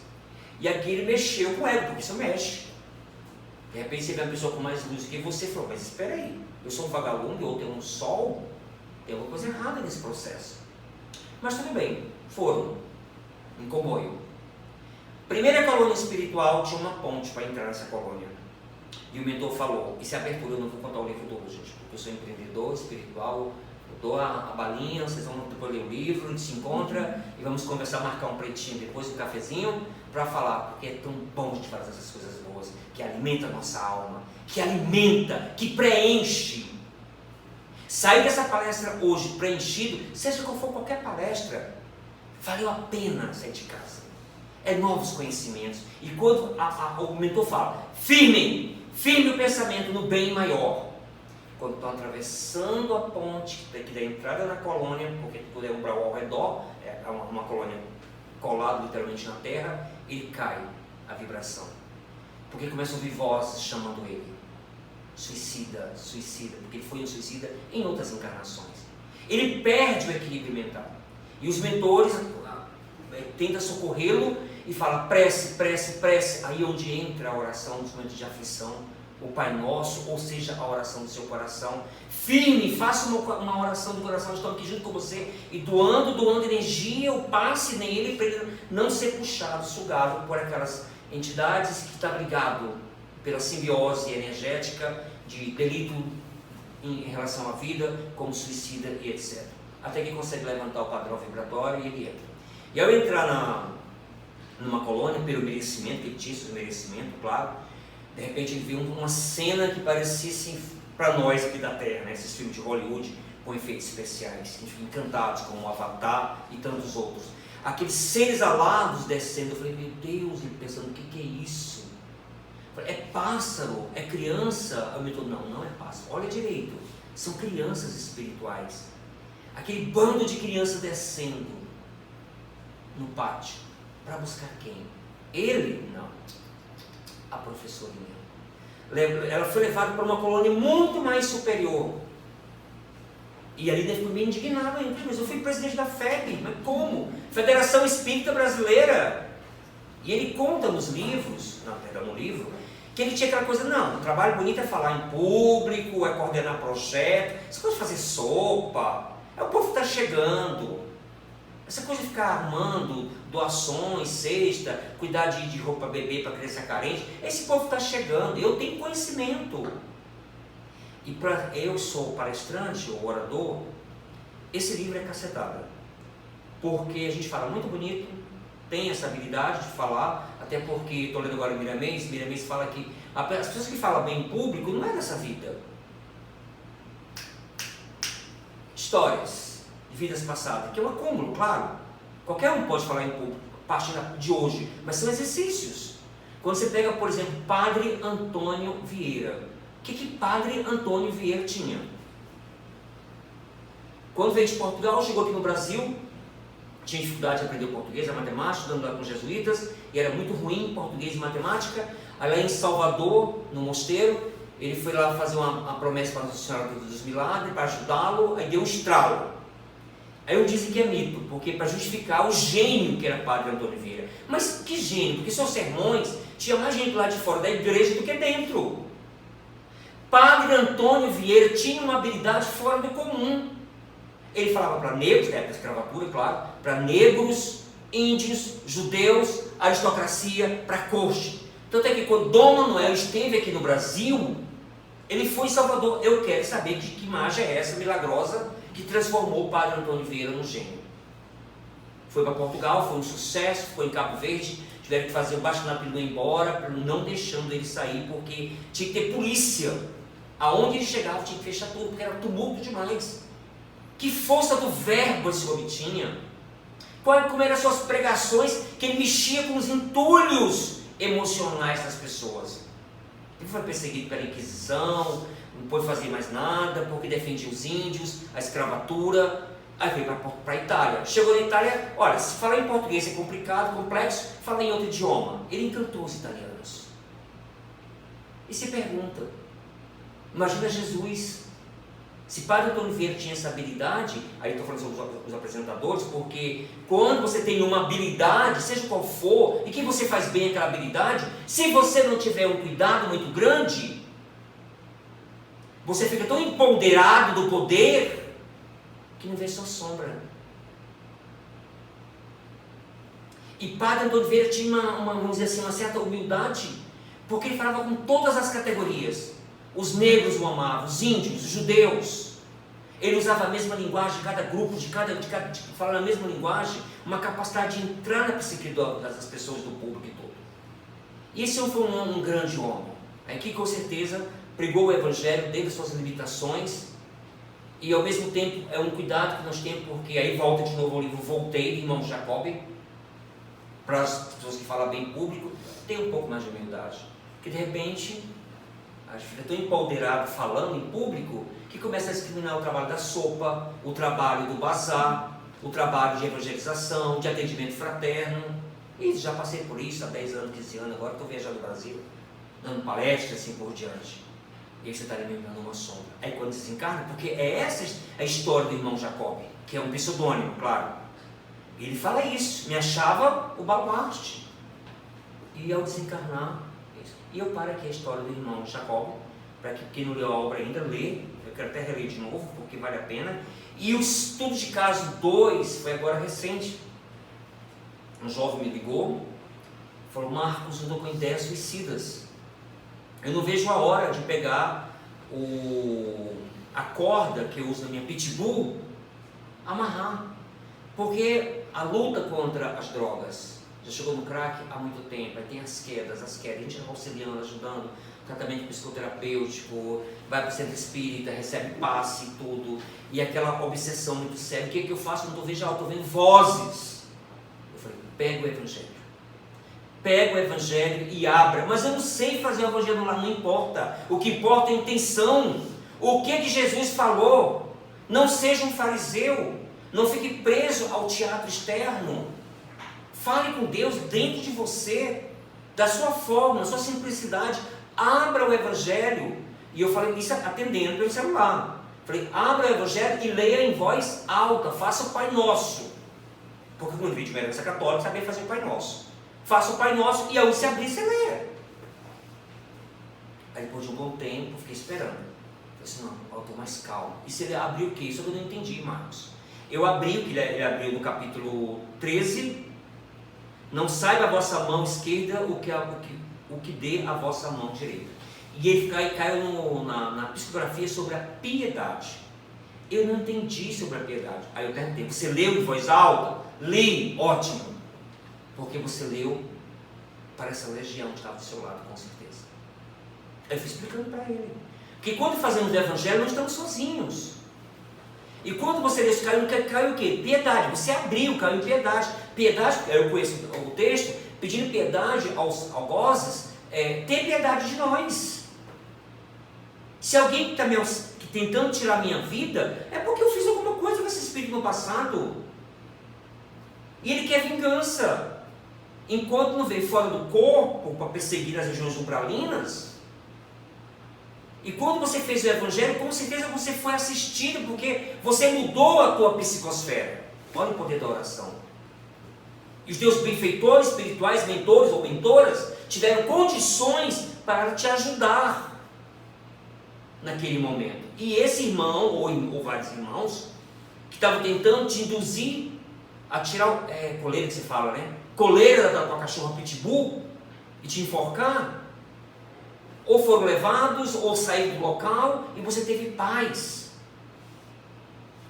E aqui ele mexeu com ela, porque isso mexe. De repente você vê uma pessoa com mais luz do que você, falou, mas espera aí, eu sou um vagalume ou tenho um sol, tem alguma coisa errada nesse processo. Mas tudo bem, foram em comboio. Primeira colônia espiritual tinha uma ponte para entrar nessa colônia. E o mentor falou, isso é abertura, eu não vou contar o livro todo, gente, porque eu sou empreendedor espiritual, eu dou a balinha, vocês vão depois ler o livro, a gente se encontra e vamos conversar, marcar um pretinho depois, um cafezinho, para falar, porque é tão bom a gente fazer essas coisas boas, que alimenta a nossa alma, que alimenta, que preenche. Sair dessa palestra hoje preenchido, seja qual for qualquer palestra, valeu a pena sair de casa. É novos conhecimentos. E quando o mentor fala, firme o pensamento no bem maior. Quando estão atravessando a ponte, que da entrada na colônia, porque tudo é umbral ao redor, é uma colônia colada literalmente na terra, ele cai a vibração. Porque começam a ouvir vozes chamando ele. Suicida, porque ele foi um suicida em outras encarnações. Ele perde o equilíbrio mental. E os mentores tentam socorrê-lo e falam prece. Aí onde entra a oração nos momentos de aflição, o Pai Nosso, ou seja, a oração do seu coração. Firme, faça uma oração do coração, estou aqui junto com você e doando energia, o passe nele para ele não ser puxado, sugado por aquelas entidades que estão ligadas pela simbiose energética de delito em relação à vida, como suicida e etc. Até que consegue levantar o padrão vibratório e ele entra. E ao entrar numa colônia, pelo merecimento, que ele tinha esse merecimento, claro, de repente ele viu uma cena que parecia assim, para nós aqui da Terra, né? Esses filmes de Hollywood com efeitos especiais, encantados, como o Avatar e tantos outros. Aqueles seres alados descendo, eu falei, meu Deus, ele pensando, o que é isso? É pássaro, é criança. Eu me disse, não é pássaro, olha direito, são crianças espirituais. Aquele bando de crianças descendo no pátio, para buscar quem? Ele? Não, a professorinha. Ela foi levada para uma colônia muito mais superior. E ali ficou meio indignado, mas eu fui presidente da FEB, mas como? Federação Espírita Brasileira. E ele conta nos livros, no livro, que ele tinha aquela coisa, não, o trabalho bonito é falar em público, é coordenar projeto, essa coisa de fazer sopa, o povo está chegando. Essa coisa de ficar arrumando doações, cesta, cuidar de roupa bebê para criança carente, esse povo está chegando, eu tenho conhecimento. E eu sou palestrante ou orador, esse livro é cacetada. Porque a gente fala muito bonito, tem essa habilidade de falar, até porque estou lendo agora Miramês fala que as pessoas que falam bem em público não é dessa vida. Histórias de vidas passadas, que é um acúmulo, claro. Qualquer um pode falar em público, a partir de hoje, mas são exercícios. Quando você pega, por exemplo, Padre Antônio Vieira, o que Padre Antônio Vieira tinha? Quando veio de Portugal, chegou aqui no Brasil, tinha dificuldade de aprender o português, a matemática, estudando lá com os jesuítas, e era muito ruim em português e matemática. Aí lá em Salvador, no mosteiro, ele foi lá fazer uma promessa para Nossa Senhora dos Milagres, para ajudá-lo, aí deu um estralo. Aí eu disse que é mito, porque para justificar o gênio que era Padre Antônio Vieira. Mas que gênio? Porque seus sermões tinha mais gente lá de fora da igreja do que dentro. Padre Antônio Vieira tinha uma habilidade fora do comum. Ele falava para negros, da época da escravatura, claro, para negros, índios, judeus, aristocracia, para a corte. Tanto é que quando Dom Manuel esteve aqui no Brasil, ele foi em Salvador. Eu quero saber de que imagem é essa milagrosa que transformou o Padre Antônio Vieira num gênio. Foi para Portugal, foi um sucesso, foi em Cabo Verde, tiveram que fazer o bastonato para ele ir embora, não deixando ele sair, porque tinha que ter polícia. Aonde ele chegava tinha que fechar tudo, porque era tumulto demais. Que força do verbo esse homem tinha? Como eram as suas pregações, que ele mexia com os entulhos emocionais das pessoas. Ele foi perseguido pela Inquisição, não pôde fazer mais nada, porque defendia os índios, a escravatura. Aí veio para a Itália. Chegou na Itália, olha, se falar em português é complicado, complexo, fala em outro idioma. Ele encantou os italianos. E se pergunta, imagina Jesus. Se Padre Antônio Vieira tinha essa habilidade, aí estou falando sobre os apresentadores, porque quando você tem uma habilidade, seja qual for, e que você faz bem aquela habilidade, se você não tiver um cuidado muito grande, você fica tão empoderado do poder, que não vê sua sombra. E Padre Antônio Vieira tinha vamos dizer assim, uma certa humildade, porque ele falava com todas as categorias. Os negros o amavam, os índios, os judeus. Ele usava a mesma linguagem de cada grupo, falando a mesma linguagem, uma capacidade de entrar na psique das pessoas, do público e todo. E esse foi um grande homem, que com certeza pregou o Evangelho dentro das suas limitações, e ao mesmo tempo é um cuidado que nós temos, porque aí volta de novo ao livro Voltei, de irmão Jacob, para as pessoas que falam bem em público, tem um pouco mais de humildade, porque de repente a gente fica tão empoderado falando em público que começa a discriminar o trabalho da sopa, o trabalho do bazar, o trabalho de evangelização, de atendimento fraterno. E já passei por isso há 10 anos, 15 anos, agora estou viajando no Brasil, dando palestras assim por diante. E aí você está alimentando uma sombra. Aí quando desencarna, porque é essa a história do irmão Jacob, que é um pseudônimo, claro. Ele fala isso, me achava o baluarte. E ao desencarnar, e eu paro aqui a história do irmão Jacob, para que quem não leu a obra ainda lê, eu quero até reler de novo, porque vale a pena. E o estudo de caso 2 foi agora recente. Um jovem me ligou, falou, Marcos, eu estou com ideias suicidas. Eu não vejo a hora de pegar a corda que eu uso na minha pitbull, amarrar. Porque a luta contra as drogas, já chegou no crack há muito tempo, aí tem as quedas, a gente vai auxiliando, ajudando, tratamento psicoterapêutico, vai para o centro espírita, recebe passe e tudo, e aquela obsessão muito séria. O que é que eu faço? Eu não estou vendo alto, estou vendo vozes. Eu falei, pega o Evangelho e abra. Mas eu não sei fazer o Evangelho lá, não importa. O que importa é a intenção. O que Jesus falou? Não seja um fariseu, não fique preso ao teatro externo. Fale com Deus dentro de você, da sua forma, da sua simplicidade. Abra o Evangelho. E eu falei isso atendendo pelo celular. Falei, abra o Evangelho e leia em voz alta, faça o Pai Nosso. Porque quando vídeo de herança católica, sabia fazer o Pai Nosso. Faça o Pai Nosso e aí se abrir, você lê. Aí depois de um bom tempo, fiquei esperando. Falei assim, não, eu estou mais calmo. E se ele abriu o quê? Isso eu não entendi, Marcos. Eu abri o que ele abriu no capítulo 13. Não saiba a vossa mão esquerda o que dê a vossa mão direita. E ele caiu na psicografia sobre a piedade. Eu não entendi sobre a piedade. Aí eu perguntei, você leu em voz alta? Li, ótimo. Porque você leu para essa legião que estava do seu lado, com certeza. Aí eu fui explicando para ele. Porque quando fazemos o Evangelho, não estamos sozinhos. E quando você lê isso, caiu o quê? Piedade. Você abriu, caiu em piedade. Piedade, eu conheço o texto, pedindo piedade aos algozes, ter piedade de nós. Se alguém está tentando tirar a minha vida, é porque eu fiz alguma coisa com esse espírito no passado. E ele quer vingança. Enquanto não veio fora do corpo para perseguir as regiões umbralinas. E quando você fez o Evangelho, com certeza você foi assistido, porque você mudou a tua psicosfera. Olha o poder da oração. E os teus benfeitores espirituais, mentores ou mentoras, tiveram condições para te ajudar naquele momento. E esse irmão, ou vários irmãos, que estavam tentando te induzir a tirar coleira que você fala, né? Coleira da tua cachorra pitbull e te enforcar, ou foram levados, ou saíram do local, e você teve paz.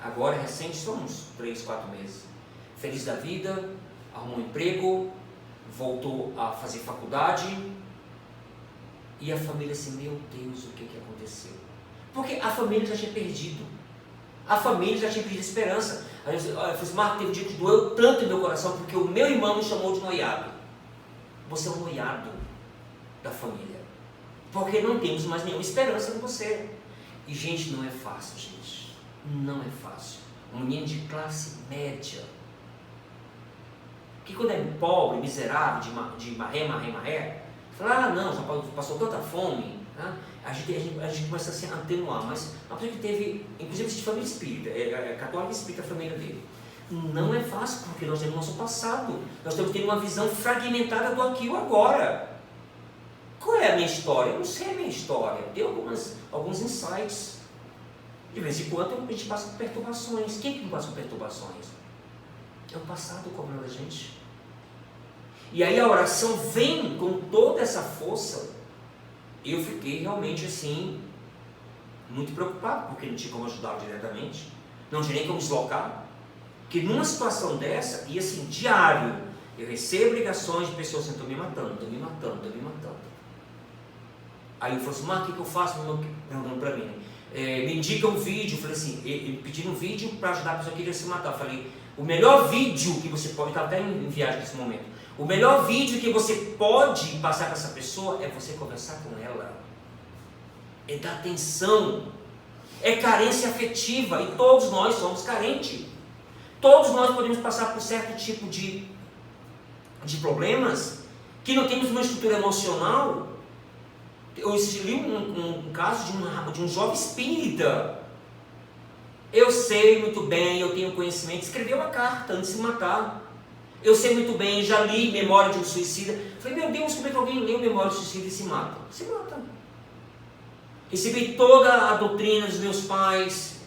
Agora, recente, somos 3, 4 meses. Feliz da vida, arrumou um emprego, voltou a fazer faculdade, e a família assim, meu Deus, o que aconteceu? Porque a família já tinha perdido. A família já tinha perdido a esperança. Aí eu falei assim, Marco, teve um dia que doeu tanto em meu coração, porque o meu irmão me chamou de noiado. Você é um noiado da família. Porque não temos mais nenhuma esperança em você. E gente, não é fácil, gente. Não é fácil. Um menino de classe média. Que quando é pobre, miserável, de maré, fala, não, já passou tanta fome, né? A gente começa a se atenuar, mas uma pessoa que teve, inclusive de família espírita, católica espírita, a família dele. Não é fácil, porque nós temos nosso passado. Nós temos que ter uma visão fragmentada do aqui e o agora. Qual é a minha história? Eu não sei a minha história. Tem alguns insights. De vez em quando a gente passa por perturbações. Quem que não passa por perturbações? É o passado cobrando a gente. E aí a oração vem com toda essa força. Eu fiquei realmente assim, muito preocupado, porque não tinha como ajudá-lo diretamente. Não tinha nem como deslocar. Porque numa situação dessa, e assim, diário, eu recebo ligações de pessoas assim, estou me matando. Aí eu falei assim, Marco, o que eu faço? Perguntando para mim. Me indica um vídeo. Eu falei assim, ele pedindo um vídeo para ajudar a pessoa que queria se matar. Eu falei, o melhor vídeo que você pode, estava até em viagem nesse momento, o melhor vídeo que você pode passar para essa pessoa é você conversar com ela. É dar atenção. É carência afetiva. E todos nós somos carentes. Todos nós podemos passar por certo tipo de problemas que não temos uma estrutura emocional. Eu li um caso de um jovem espírita. Eu sei muito bem, eu tenho conhecimento, escreveu uma carta antes de se matar. Eu sei muito bem, já li Memória de um Suicida. Falei, meu Deus, como é que alguém lê Memória de um Suicida e se mata? Se mata. Recebi toda a doutrina dos meus pais,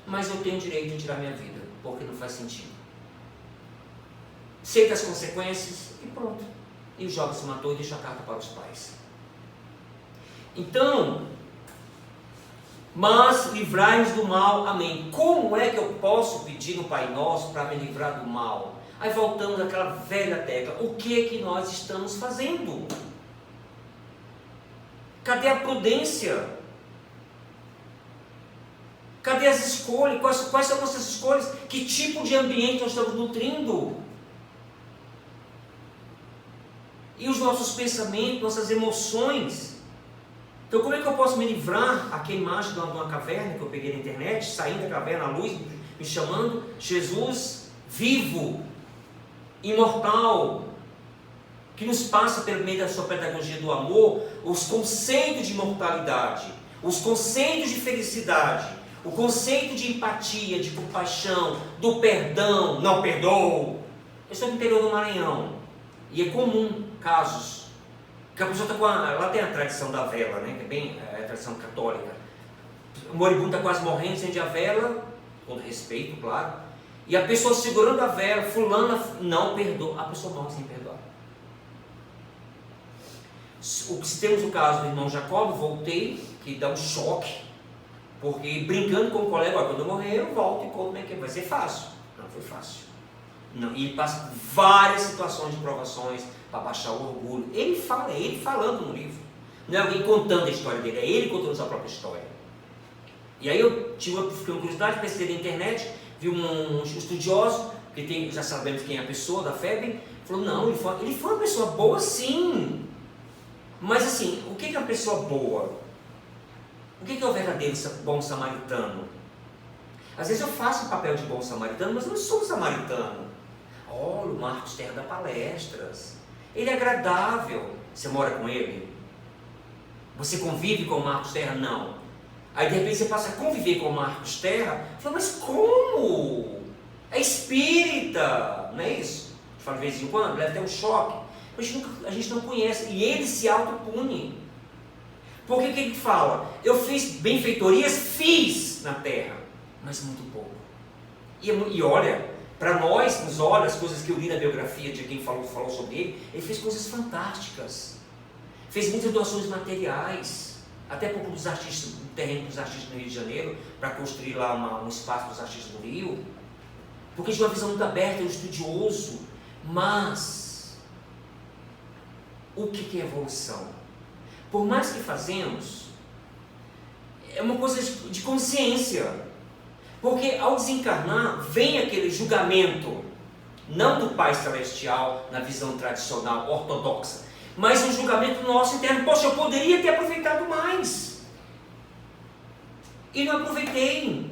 mas eu tenho o direito de tirar minha vida, porque não faz sentido. Sei das consequências e pronto. E o jovem se matou e deixou a carta para os pais. Então, mas livrai-nos do mal, amém. Como é que eu posso pedir no Pai Nosso para me livrar do mal? Aí voltamos àquela velha tecla, o que é que nós estamos fazendo? Cadê a prudência? Cadê as escolhas? Quais são nossas escolhas? Que tipo de ambiente nós estamos nutrindo? E os nossos pensamentos, nossas emoções? Então como é que eu posso me livrar? Aqui a imagem de uma caverna que eu peguei na internet, saindo da caverna, a luz me chamando, Jesus vivo, imortal, que nos passa pelo meio da sua pedagogia do amor, os conceitos de imortalidade, os conceitos de felicidade, O conceito de empatia, de compaixão, do perdão, não perdoou. Eu sou do interior do Maranhão e é comum casos que a pessoa está com lá tem a tradição da vela, né? Que é bem a tradição católica. O moribundo está quase morrendo, acende a vela, com respeito, claro. E a pessoa segurando a vela, fulana não perdoa, a pessoa morre sem perdoar. Se temos o caso do irmão Jacob, voltei, que dá um choque, porque brincando com o colega, quando eu morrer eu volto e conto como é que vai ser fácil. Não foi fácil. Não, e ele passa várias situações de provações para baixar o orgulho. Ele fala, é ele falando no livro. Não é alguém contando a história dele, é ele contando a sua própria história. E aí eu tive uma curiosidade, pesquisei na internet, vi um estudioso, que já sabemos quem é a pessoa da febre, falou, não, ele foi uma pessoa boa sim. Mas assim, o que é uma pessoa boa? O que é o verdadeiro bom samaritano? Às vezes eu faço o papel de bom samaritano, mas eu não sou um samaritano. Olha, o Marcos Terra dá palestras. Ele é agradável. Você mora com ele? Você convive com o Marcos Terra? Não. Aí de repente você passa a conviver com o Marcos Terra. Fala, mas como? É espírita, não é isso? A gente fala de vez em quando, leva até um choque. A gente não conhece. E ele se autopune. Porque o que ele fala? Eu fiz benfeitorias, fiz na terra, mas muito pouco. E olha, para nós, nos olha, as coisas que eu li na biografia de quem falou sobre ele fez coisas fantásticas. Fez muitas doações materiais, até pouco dos artistas, um terreno dos artistas no Rio de Janeiro, para construir lá um espaço dos artistas do Rio. Porque tinha uma visão muito aberta, um estudioso. Mas, o que é evolução? Por mais que fazemos, é uma coisa de consciência. Porque ao desencarnar, vem aquele julgamento, não do Pai Celestial, na visão tradicional, ortodoxa, mas um julgamento nosso interno. Poxa, eu poderia ter aproveitado mais. E não aproveitei.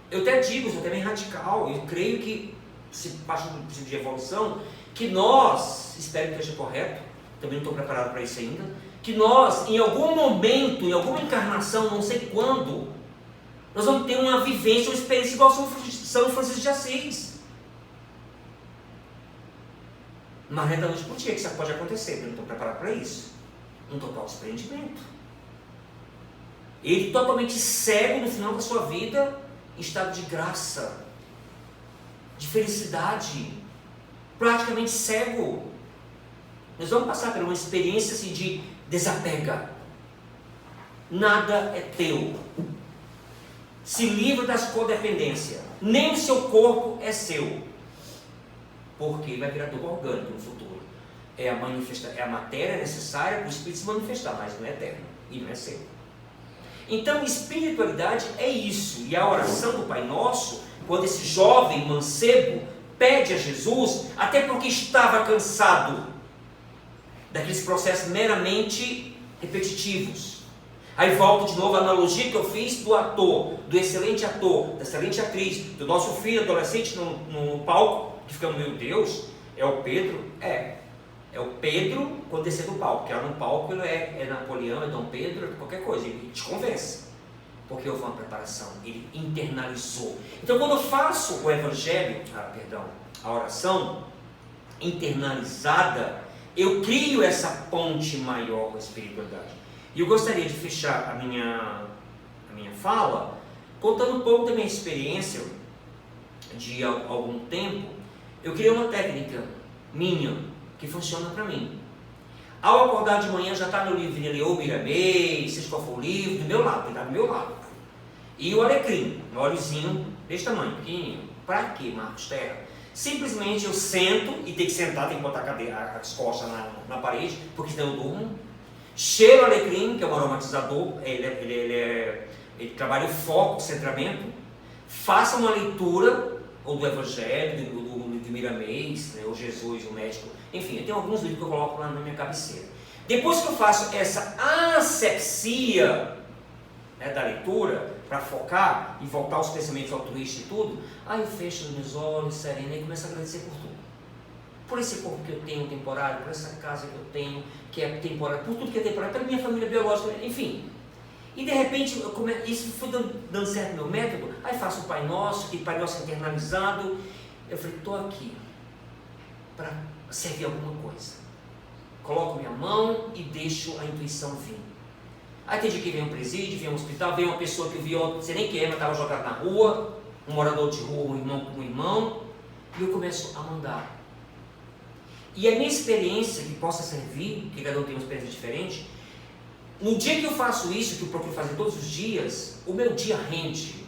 Eu até digo, sou até bem radical, eu creio que, se parte do princípio de evolução, que nós, espero que esteja correto, também não estou preparado para isso ainda, que nós, em algum momento, em alguma encarnação, não sei quando, nós vamos ter uma vivência, uma experiência igual São Francisco de Assis. Mas não é da noite para o dia que isso pode acontecer, eu não estou preparado para isso. Um total desprendimento. Ele totalmente cego no final da sua vida, em estado de graça, de felicidade, praticamente cego. Nós vamos passar por uma experiência assim, de desapega. Nada é teu. Se livra das codependências. Nem o seu corpo é seu. Porque vai virar tudo orgânico no futuro. É a matéria necessária para o espírito se manifestar, mas não é eterno. E não é seu. Então, espiritualidade é isso. E a oração do Pai Nosso, quando esse jovem mancebo pede a Jesus, até porque estava cansado daqueles processos meramente repetitivos. Aí volto de novo a analogia que eu fiz do ator, do excelente ator, da excelente atriz, do nosso filho adolescente no palco, que ficamos, meu Deus, é o Pedro? É o Pedro quando descer do palco, porque lá no palco ele é Napoleão, é Dom Pedro, é qualquer coisa, ele te convence, porque houve uma preparação, ele internalizou. Então quando eu faço o evangelho, a oração internalizada, eu crio essa ponte maior com a espiritualidade. E eu gostaria de fechar a minha fala contando um pouco da minha experiência de algum tempo. Eu criei uma técnica minha que funciona para mim. Ao acordar de manhã já está meu livrinho ou Miramês, seja qual for o livro, do meu lado, está do meu lado. E o alecrim, um óleozinho desse tamanho, pequenininho. Para quê, Marcos Terra? Simplesmente eu sento, e tem que sentar, tem que botar as costas na parede, porque senão eu durmo. Cheiro o alecrim, que é um aromatizador, ele trabalha o foco, o centramento. Faça uma leitura, ou do Evangelho, do Miramês, né, ou Jesus, o Médico. Enfim, tem alguns livros que eu coloco lá na minha cabeceira. Depois que eu faço essa asepsia, né, da leitura, para focar e voltar aos pensamentos altruístas e tudo, aí eu fecho os meus olhos, sereno, e começo a agradecer por tudo. Por esse corpo que eu tenho temporário, por essa casa que eu tenho, que é temporária, por tudo que é temporário, pela minha família biológica, enfim. E de repente, isso foi dando certo no meu método. Aí faço o Pai Nosso, que Pai Nosso internalizado. Eu falei, estou aqui para servir alguma coisa. Coloco minha mão e deixo a intuição vir. Aí tem dia que vem um presídio, vem um hospital, vem uma pessoa que eu vi ontem, não sei nem quem é, mas estava jogado na rua, um morador de rua, um irmão com um irmão, e eu começo a mandar. E a minha experiência, que possa servir, que cada um tem uma experiência diferente, no dia que eu faço isso, que eu procuro fazer todos os dias, o meu dia rende.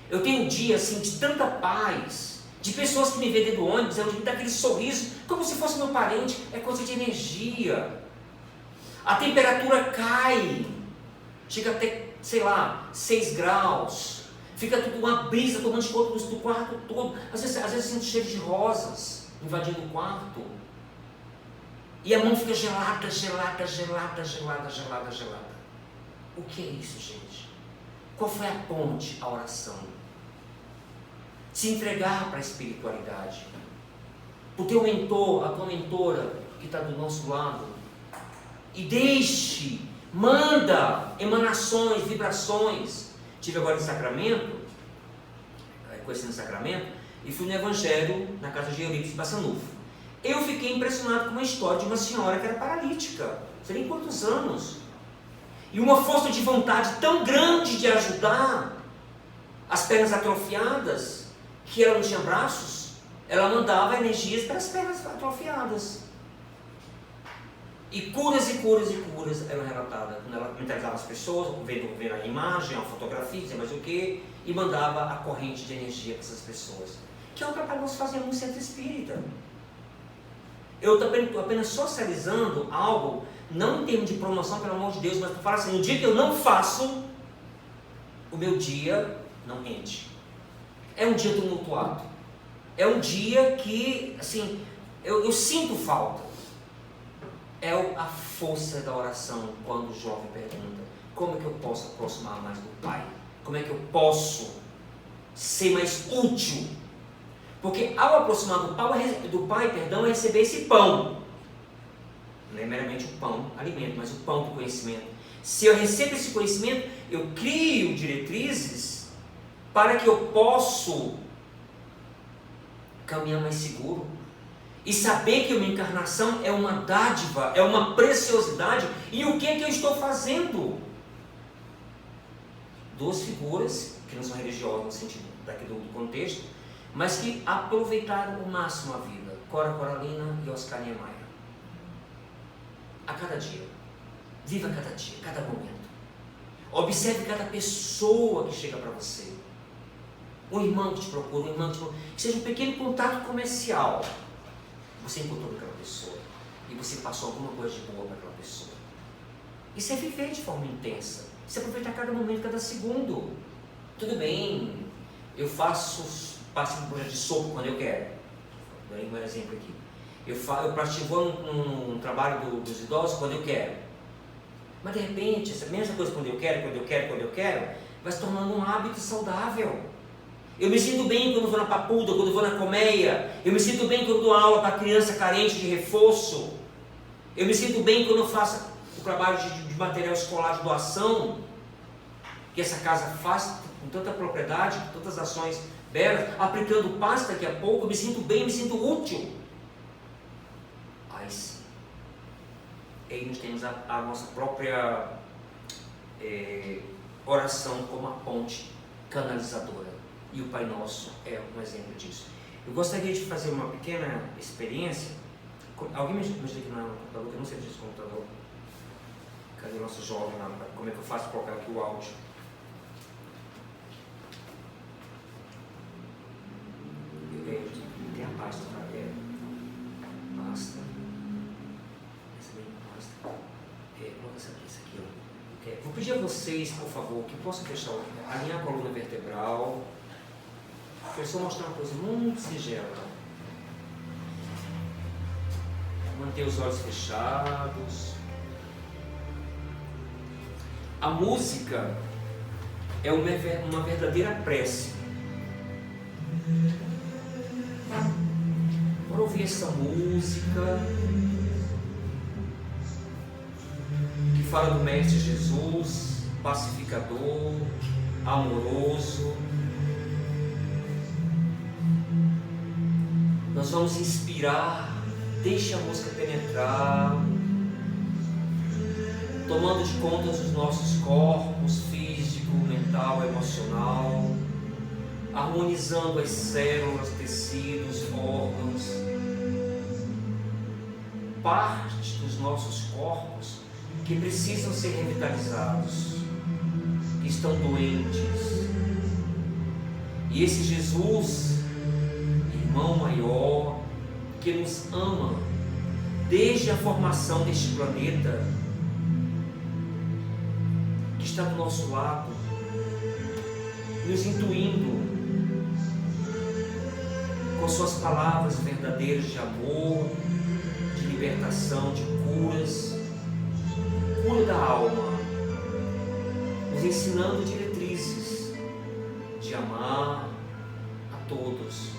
Eu tenho um dia assim de tanta paz, de pessoas que me veem dentro do ônibus, me dá aquele sorriso, como se fosse meu parente, é coisa de energia. A temperatura cai, chega até, sei lá, 6 graus, fica tudo uma brisa tomando de conta do quarto todo. Às vezes sinto cheiro de rosas invadindo o quarto. E a mão fica gelada. O que é isso, gente? Qual foi a ponte? A oração. Se entregar para a espiritualidade. O teu mentor, a tua mentora que está do nosso lado. E manda emanações, vibrações. Tive agora em Sacramento, conhecendo Sacramento, e fui no Evangelho na casa de Eurípides Bassanufo. Eu fiquei impressionado com uma história de uma senhora que era paralítica, não sei nem quantos anos, e uma força de vontade tão grande de ajudar, as pernas atrofiadas, que ela não tinha braços, ela mandava energias para as pernas atrofiadas. E curas eram relatadas, quando ela entregava as pessoas, vendo a imagem, a fotografia, não sei mais o que, e mandava a corrente de energia para essas pessoas. Que é o que nós fazemos no centro espírita. Eu estou apenas socializando algo, não em termos de promoção, pelo amor de Deus, mas para falar assim, no dia que eu não faço, o meu dia não rende. É um dia tumultuado. É um dia que, assim, eu sinto falta. É a força da oração quando o jovem pergunta, como é que eu posso aproximar mais do Pai? Como é que eu posso ser mais útil? Porque ao aproximar do Pai, é receber esse pão. Não é meramente o pão, alimento, mas o pão do conhecimento. Se eu recebo esse conhecimento, eu crio diretrizes para que eu possa caminhar mais seguro. E saber que a minha encarnação é uma dádiva, é uma preciosidade. E o que é que eu estou fazendo? Duas figuras, que não são religiosas no sentido daqui do contexto, mas que aproveitaram o máximo a vida. Cora Coralina e Oscar Niemeyer. A cada dia. Viva cada dia, cada momento. Observe cada pessoa que chega para você. Um irmão que te procura, que seja um pequeno contato comercial. Você encontrou aquela pessoa e você passou alguma coisa de boa para aquela pessoa. Isso é viver de forma intensa. Isso é aproveitar cada momento, cada segundo. Tudo bem, eu participo de um projeto de soco quando eu quero. Vou dar um exemplo aqui. Eu participo num trabalho dos idosos quando eu quero. Mas de repente, essa mesma coisa quando eu quero, vai se tornando um hábito saudável. Eu me sinto bem quando vou na papuda, quando vou na colmeia. Eu me sinto bem quando dou aula para criança carente de reforço. Eu me sinto bem quando eu faço o trabalho de material escolar de doação, que essa casa faz com tanta propriedade, com tantas ações belas, aplicando paz daqui a pouco. Eu me sinto bem, me sinto útil. Aí sim. Aí nós temos a nossa própria oração como a ponte canalizadora. E o Pai Nosso é um exemplo disso. Eu gostaria de fazer uma pequena experiência. Alguém me ajuda aqui na computador? Eu não sei desse computador. Cadê o nosso jovem lá? Como é que eu faço para colocar aqui o áudio? Tem a pasta, tá? Pasta. Essa daí, pasta. Coloca essa aqui, ó. Vou pedir a vocês, por favor, que possam fechar, alinhar a coluna vertebral. Eu só mostrar uma coisa muito singela. Manter os olhos fechados. A música é uma verdadeira prece. Bora ouvir essa música que fala do Mestre Jesus, pacificador, amoroso. Nós vamos inspirar, deixa a música penetrar, tomando de conta dos nossos corpos, físico, mental, emocional, harmonizando as células, tecidos, órgãos, parte dos nossos corpos que precisam ser revitalizados, que estão doentes. E esse Jesus, irmão maior, que nos ama desde a formação deste planeta, que está do nosso lado, nos intuindo com suas palavras verdadeiras de amor, de libertação, de curas, cura da alma, nos ensinando diretrizes de amar a todos.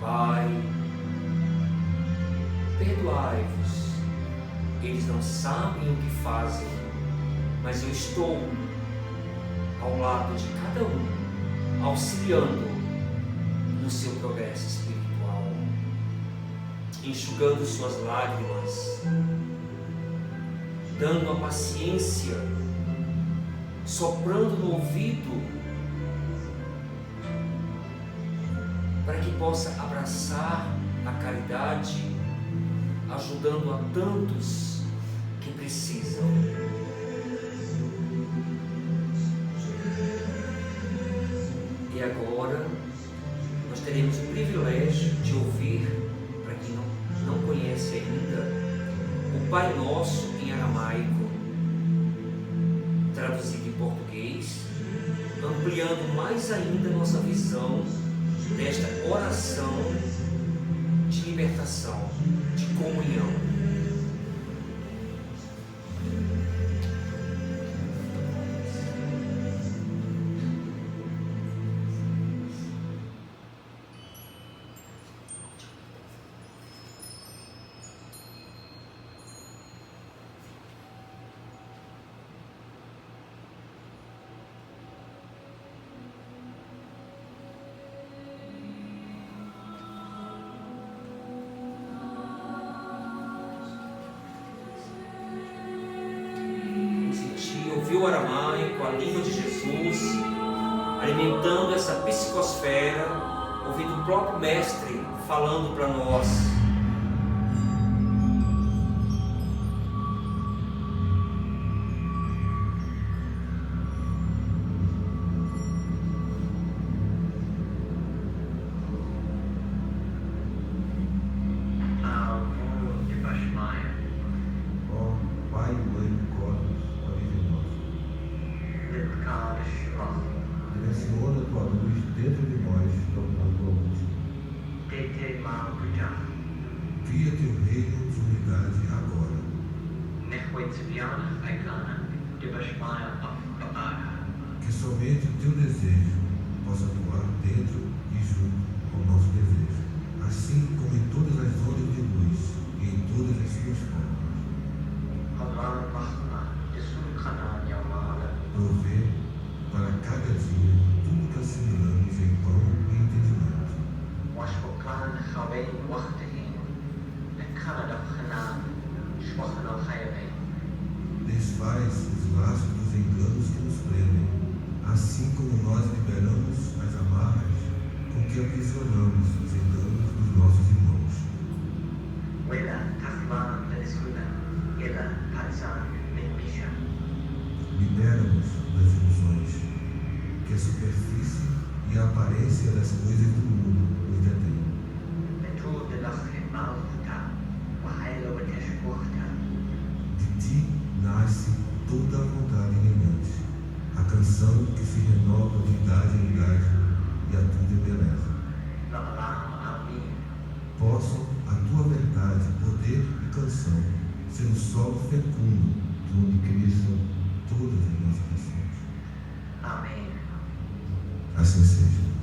Pai, perdoai-vos, eles não sabem o que fazem, mas eu estou ao lado de cada um, auxiliando no seu progresso espiritual, enxugando suas lágrimas, dando a paciência, soprando no ouvido, para que possa abraçar a caridade, ajudando a tantos que precisam. E agora nós teremos o privilégio de ouvir, para quem não conhece ainda, o Pai Nosso em aramaico, traduzido em português, ampliando mais ainda nossa visão desta oração de libertação, de comunhão. Ouviu o aramaico, a língua de Jesus, alimentando essa psicosfera, ouvindo o próprio Mestre falando para nós. Direciona tua luz dentro de nós, tornando-a luz. Cria teu reino de unidade agora. Que somente o teu desejo possa atuar dentro e junto ao nosso desejo, assim como em todas as ondas de luz e em todas as suas formas. Prover para cada dia tudo que assimilamos em pão e entendimento. Desfaz os laços dos enganos que nos prendem, assim como nós liberamos as amarras com que aprisionamos os enganos dos nossos irmãos. Libera-nos das ilusões, que a superfície e a aparência das coisas do mundo nos detêm. De ti nasce toda a vontade reinante, a canção que se renova de idade em idade e a tudo em beleza. Possam a tua verdade, poder e canção ser o solo fecundo de onde cresçam todas as nossas nações. Amém. Assim seja.